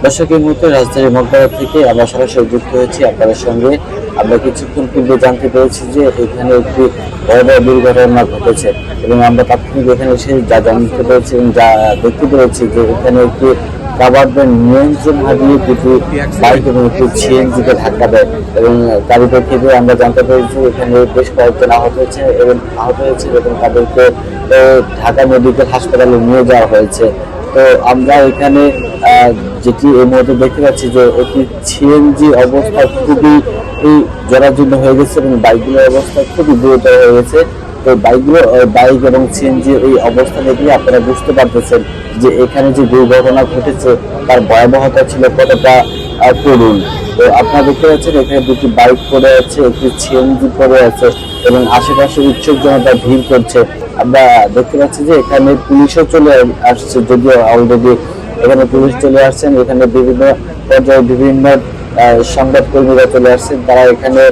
দর্শক, এই মুহূর্তে রাজধানী মগবাজার থেকে আমরা সরাসরি যুক্ত হয়েছি আপনাদের সঙ্গে। আমরা কিছুক্ষণ পূর্বে জানতে পেরেছি যে এখানে একটি ভয়াবহ দুর্ঘটনা ঘটেছে এবং আমরা তাৎক্ষণিক এখানে এসে যা জানতে পেরেছি এবং যা দেখতে পেরেছি যে এখানে একটি কাভার্ড ভ্যান নিয়ন্ত্রণ হারিয়ে দুটি বাইক এবং একটি সিএনজিকে ধাক্কা দেয় এবং গাড়িতে থেকে আমরা জানতে পেরেছি এখানে বেশ কয়েকজন আহত হয়েছে এবং তাদেরকে ঢাকা মেডিকেল হাসপাতালে নিয়ে যাওয়া হয়েছে। তো আমরা এখানে যেটি এই মুহূর্তে দেখতে পাচ্ছি যে একটি সিএনজি অবস্থা খুবই জরাজীর্ণ হয়ে গেছে এবং বাইকগুলোর অবস্থা খুবই গুরুতর হয়ে গেছে। তো বাইক এবং সিএনজি এই অবস্থা দেখে আপনারা বুঝতে পারতেছেন যে এখানে যে দুর্ঘটনা ঘটেছে তার ভয়াবহতা ছিল কতটা করুণ। তো আপনারা দেখতে পাচ্ছেন এখানে দুটি বাইক পড়ে আছে, একটি সিএনজি পড়ে আছে এবং আশেপাশে উৎসুক জনতা ভিড় করছে। আমরা দেখতে পাচ্ছি যে এখানে পুলিশও চলে আসছে, যদিও অলরেডি এখানে পুলিশ চলে আসছেন। এখানে বিভিন্ন পর্যায়ে বিভিন্ন সংবাদ কর্মীরা চলে আসছেন, তারা এখানে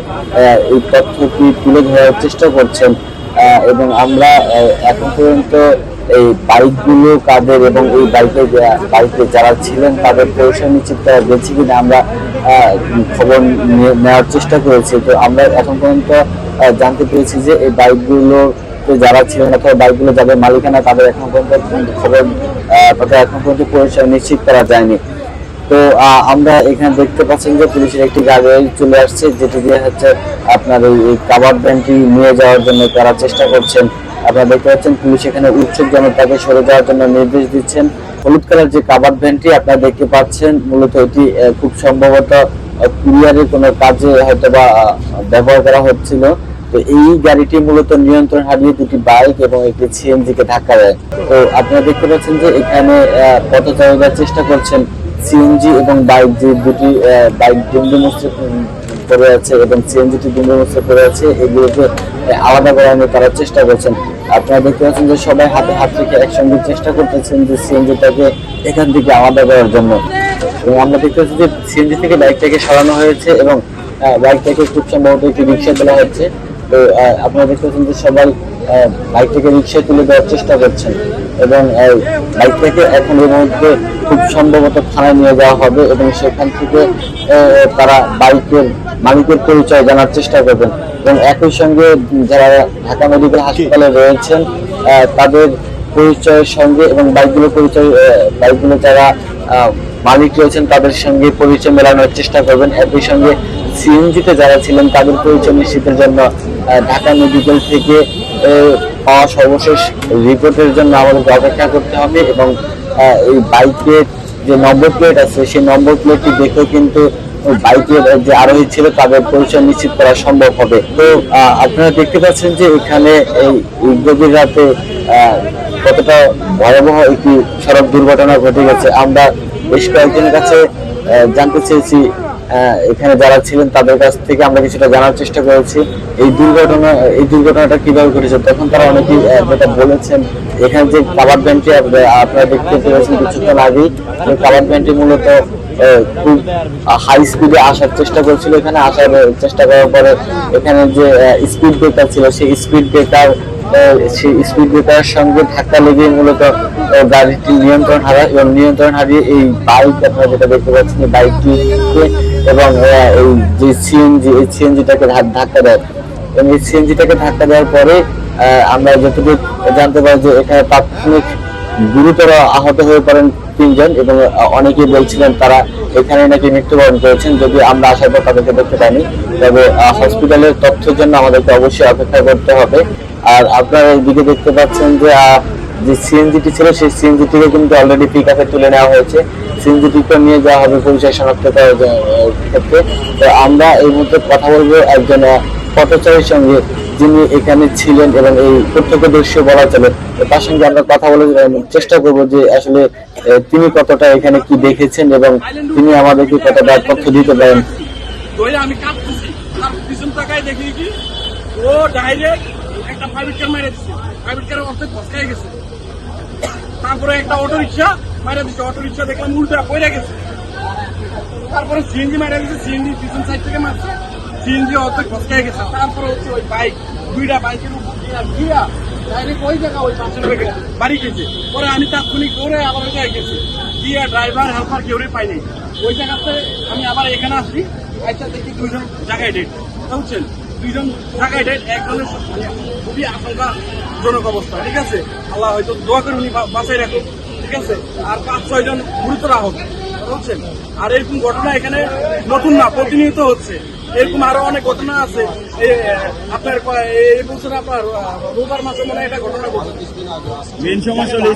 এই তথ্যটি তুলে ধরার চেষ্টা করছেন এবং আমরা এখন পর্যন্ত এই বাইকগুলো কাদের এবং এই বাইকে যারা ছিলেন তাদের পরিচয় নিশ্চিত করা গেছে কিনা আমরা খবর নেওয়ার চেষ্টা করেছি। তো আমরা এখন পর্যন্ত জানতে পেরেছি যে এই বাইকগুলো যারা ছিলেন অথবা বাইকগুলো যাদের মালিকানা তাদের এখন পর্যন্ত পরিচয় নিশ্চিত করা যায়নি। তো আমরা এখানে দেখতে পাচ্ছেন যে পুলিশের একটি গাড়ি চলে আসছে, যেটি দিয়ে হচ্ছে আপনার এই কাভার্ড ভ্যানটি নিয়ে যাওয়ার জন্য তারা চেষ্টা করছেন। আপনারা দেখতে পাচ্ছেন পুলিশ এখানে উৎসুক জনতাকে সরে যাওয়ার জন্য নির্দেশ দিচ্ছেন। হলুদ কালার যে কাভার্ড ভ্যানটি আপনারা দেখতে পাচ্ছেন, মূলত এটি খুব সম্ভবত কুরিয়ারের কোনো কাজে হয়তো বা ব্যবহার করা হচ্ছিল। তো এই গাড়িটি মূলত নিয়ন্ত্রণ হারিয়ে দুটি বাইক এবং একটি সিএনজি কে ধাক্কা দেয়। তো আপনারা দেখতে পাচ্ছেন যে এখানে পথচারীরা চেষ্টা করছেন সিএনজি এবং বাইক, যে দুটি বাইক দুমড়ে মুচড়ে পড়ে আছে এবং সিএনজিটি দুমড়ে মুচড়ে পড়ে আছে, এগুলোকে আলাদা করানোর তারা চেষ্টা করছেন। আপনারা দেখতে পাচ্ছেন যে সবাই হাতে হাত রেখে একসঙ্গে চেষ্টা করতেছেন যে সিএনজিটাকে এখান থেকে আলাদা করার জন্য। এবং আমরা দেখতে পাচ্ছি যে সিএনজি থেকে বাইকটাকে সরানো হয়েছে এবং বাইকটাকে খুব সম্ভবত একটি রিক্সা তোলা হচ্ছে। তো আপনারা দেখতে পাচ্ছেন যে সবাই বাইকটাকে রিক্সায় তুলে দেওয়ার চেষ্টা করছেন এবং বাইকটাকে এখন এর মধ্যে খুব সম্ভবত থানায় নিয়ে যাওয়া হবে এবং সেখান থেকে তারা বাইকের মালিকের পরিচয় জানার চেষ্টা করবেন এবং একই সঙ্গে যারা ঢাকা মেডিকেল হাসপাতালে রয়েছেন তাদের পরিচয়ের সঙ্গে এবং বাইকগুলো যারা মালিক রয়েছেন তাদের সঙ্গে পরিচয় মেলানোর চেষ্টা করবেন। একই সঙ্গে সিএনজিতে যারা ছিলেন তাদের পরিচয় নিশ্চিতের জন্য ঢাকা মেডিকেল থেকে পাওয়া সর্বশেষ রিপোর্টের জন্য আমাদেরকে অপেক্ষা করতে হবে এবং এই বাইকের যে নম্বর প্লেট আছে সেই নম্বর প্লেটটি দেখেও কিন্তু বাইকের যে আরোহী ছিল তাদের পরিচয় নিশ্চিত করা সম্ভব হবে। তো আপনারা দেখতে পাচ্ছেন যে এখানে এই গভীর রাতে কতটা ভয়াবহ একটি সড়ক দুর্ঘটনা ঘটে গেছে। আমরা বেশ কয়েকজনের কাছে জানতে চেয়েছি, এখানে যারা ছিলেন তাদের কাছ থেকে আমরা কিছুটা জানার চেষ্টা করেছি এই দুর্ঘটনাটা কিভাবে ঘটেছে। তখন তারা অনেকেই যেটা বলেছেন, এখানে যে কাভার্ড ভ্যানটি আপনারা দেখতে পেয়েছেন কিছুক্ষণ আগেই, কাভার্ড ভ্যানটি মূলত খুব হাই স্পিডে আসার চেষ্টা করছিল। এখানে আসার চেষ্টা করার পরে এখানে যে স্পিড ব্রেকার ছিল সেই স্পিড ব্রেকারের সঙ্গে ধাক্কা লেগে মূলত গাড়িটি নিয়ন্ত্রণ হারিয়ে এই বাইক আপনারা যেটা দেখতে পাচ্ছেন এই বাইকটিকে এবং এই যে সিএনজিটাকে ধাক্কা দেয় এবং এই সিএনজিটাকে ধাক্কা দেওয়ার পরে আমরা যতটুকু জানতে পারি যে এখানে তাৎক্ষণিক গুরুতর আহত হয়ে পড়েন 3 জন এবং অনেকেই বলছিলেন তারা এখানে নাকি মৃত্যুবরণ করেছেন। যদি আমরা আসার পর তাদেরকে দেখতে পাইনি, তবে হসপিটালের তথ্যের জন্য আমাদেরকে অবশ্যই অপেক্ষা করতে হবে। আর আপনারা এইদিকে দেখতে পাচ্ছেন যে সিএনজিটি ছিল সেই সিএনজিটিকে কিন্তু অলরেডি পিকআপে তুলে নেওয়া হয়েছে, সিএনজিটিকে নিয়ে যাওয়া হবে পরিচয় শনাক্ত করার ক্ষেত্রে। তো আমরা এই মুহূর্তে কথা বলবো একজন পথচারীর সঙ্গে যিনি এখানে ছিলেন এবং এই প্রত্যক্ষদর্শী বলা চলে। তার সঙ্গে আমরা কথা বলে চেষ্টা করবো যে আসলে তিনি কতটা এখানে কি দেখেছেন এবং তিনি আমাদেরকে কতটা তথ্য দিতে পারেন। আমি কাঁপতেছি, পিছন তাকায় দেখি কি ও ডাইরেক্ট একটা প্রাইভেট কার মেরে দিচ্ছে, প্রাইভেট কারের অর্ধেক ফসকায় গেছে। তারপরে একটা অটো রিক্সা মেরে দিচ্ছে, অটো রিক্সা দেখলাম উল্টা পড়ে গেছে। তারপরে সিএনজি মেরে দিচ্ছে, সিএনজি পিছন সাইড থেকে মারছে, সিএনজি অর্ধেক ফসকায় গেছে। তারপরে হচ্ছে ওই বাইক, 2টা বাইকের উপর গিয়া ডাইরেক্ট ওই জায়গা ওই পাশের বাড়ি গেছে। পরে আমি তাৎক্ষণিক দৌড়ে আবার ওই জায়গায় গেছি, গিয়ে ড্রাইভার হেল্পার কেউই পাইনি। ওই জায়গাতে আমি আবার এখানে আসছি, আচ্ছা দেখি 2 জন জায়গায় ডেট, বুঝছেন? 2 জন জায়গায় ডেট, একজনের খুবই আশঙ্কাজনক অবস্থা, ঠিক আছে? আল্লাহ হয়তো দোয়া করে উনি বাঁচাই রাখুন, ঠিক আছে? আর 5-6 জন গুরুতর আহত, বুঝছেন? আর এরকম ঘটনা এখানে নতুন না, প্রতিনিয়ত হচ্ছে। এরকম আরো অনেক ঘটনা আছে। আপনার এই বছর আপনার রোববার মাসে মনে হয় একটা ঘটনা ঘটছে। মেন সমস্যা হলো